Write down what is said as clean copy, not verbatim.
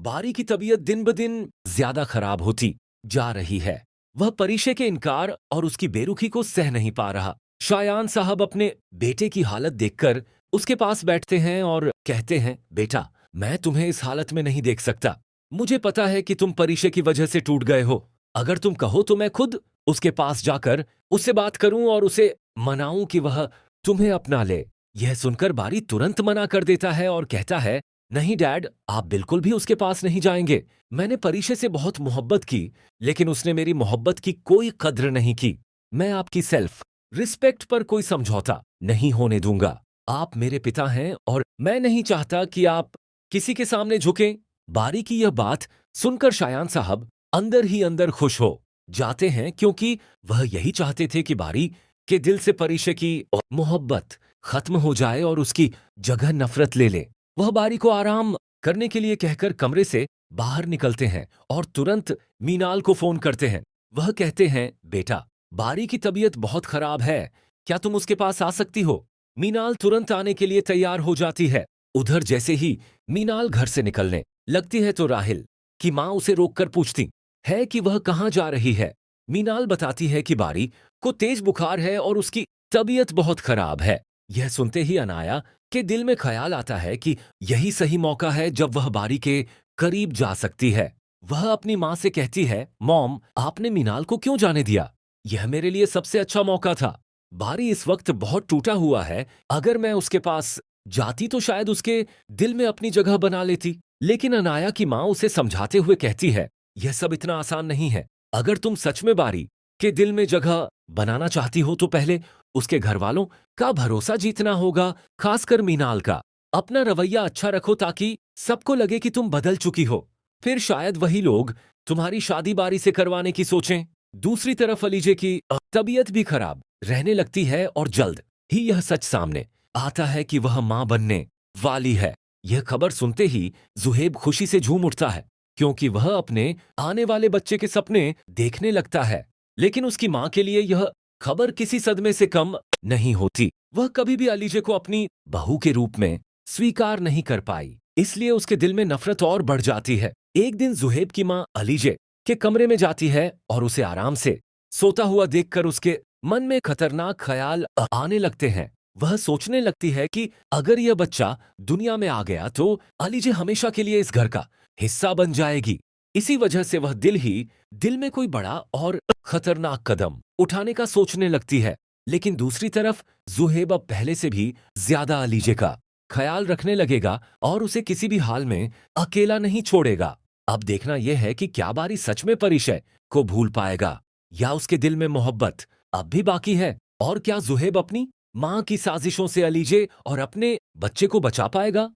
बारी की तबीयत दिन ब दिन ज्यादा खराब होती जा रही है। वह परीक्षे के इनकार और उसकी बेरुखी को सह नहीं पा रहा। शायान साहब अपने बेटे की हालत देखकर उसके पास बैठते हैं और कहते हैं, बेटा, मैं तुम्हें इस हालत में नहीं देख सकता। मुझे पता है कि तुम परीक्षा की वजह से टूट गए हो। अगर तुम कहो तो मैं खुद उसके पास जाकर उससे बात करूं और उसे मनाऊं कि वह तुम्हें अपना ले। यह सुनकर बारी तुरंत मना कर देता है और कहता है, नहीं डैड, आप बिल्कुल भी उसके पास नहीं जाएंगे। मैंने परीक्षा से बहुत मोहब्बत की, लेकिन उसने मेरी मोहब्बत की कोई कद्र नहीं की। मैं आपकी सेल्फ रिस्पेक्ट पर कोई समझौता नहीं होने दूंगा। आप मेरे पिता हैं और मैं नहीं चाहता कि आप किसी के सामने झुकें। बारी की यह बात सुनकर शायान साहब अंदर ही अंदर खुश हो जाते हैं, क्योंकि वह यही चाहते थे कि बारी के दिल से परीक्षा की मोहब्बत खत्म हो जाए और उसकी जगह नफरत ले ले। वह बारी को आराम करने के लिए कहकर कमरे से बाहर निकलते हैं और तुरंत मीनाल को फोन करते हैं। वह कहते हैं, बेटा, बारी की तबीयत बहुत खराब है, क्या तुम उसके पास आ सकती हो? मीनाल तुरंत आने के लिए तैयार हो जाती है। उधर जैसे ही मीनाल घर से निकलने लगती है तो राहिल की माँ उसे रोककर पूछती है कि वह कहाँ जा रही है। मीनाल बताती है कि बारी को तेज बुखार है और उसकी तबीयत बहुत खराब है। यह सुनते ही अनाया के दिल में ख्याल आता है कि यही सही मौका है जब वह बारी के करीब जा सकती है। वह अपनी माँ से कहती है, मॉम, आपने मीनाल को क्यों जाने दिया? यह मेरे लिए सबसे अच्छा मौका था। बारी इस वक्त बहुत टूटा हुआ है। अगर मैं उसके पास जाती तो शायद उसके दिल में अपनी जगह बना लेती। लेकिन अनाया की माँ उसे समझाते हुए कहती है, यह सब इतना आसान नहीं है। अगर तुम सच में बारी के दिल में जगह बनाना चाहती हो तो पहले उसके घर वालों का भरोसा जीतना होगा, खासकर मीनाल का। अपना रवैया अच्छा रखो ताकि सबको लगे कि तुम बदल चुकी हो। फिर शायद वही लोग तुम्हारी शादी बारी से करवाने की सोचें। दूसरी तरफ अलीजे की तबीयत भी खराब रहने लगती है और जल्द ही यह सच सामने आता है कि वह मां बनने वाली है। यह खबर सुनते ही जुहेब खुशी से झूम उठता है, क्योंकि वह अपने आने वाले बच्चे के सपने देखने लगता है। लेकिन उसकी मां के लिए यह खबर किसी सदमे से कम नहीं होती। वह कभी भी अलीजे को अपनी बहू के रूप में स्वीकार नहीं कर पाई, इसलिए उसके दिल में नफरत और बढ़ जाती है। एक दिन जुहेब की मां अलीजे के कमरे में जाती है और उसे आराम से सोता हुआ देखकर उसके मन में खतरनाक ख्याल आने लगते हैं। वह सोचने लगती है कि अगर यह बच्चा दुनिया में आ गया तो अलीजे हमेशा के लिए इस घर का हिस्सा बन जाएगी। इसी वजह से वह दिल में कोई बड़ा और खतरनाक कदम उठाने का सोचने लगती है। लेकिन दूसरी तरफ जुहेब अब पहले से भी ज्यादा अलीजे का ख्याल रखने लगेगा और उसे किसी भी हाल में अकेला नहीं छोड़ेगा। अब देखना यह है कि क्या बारी सच में परिचय को भूल पाएगा या उसके दिल में मोहब्बत अब भी बाकी है, और क्या जुहेब अपनी मां की साजिशों से अलीजे और अपने बच्चे को बचा पाएगा।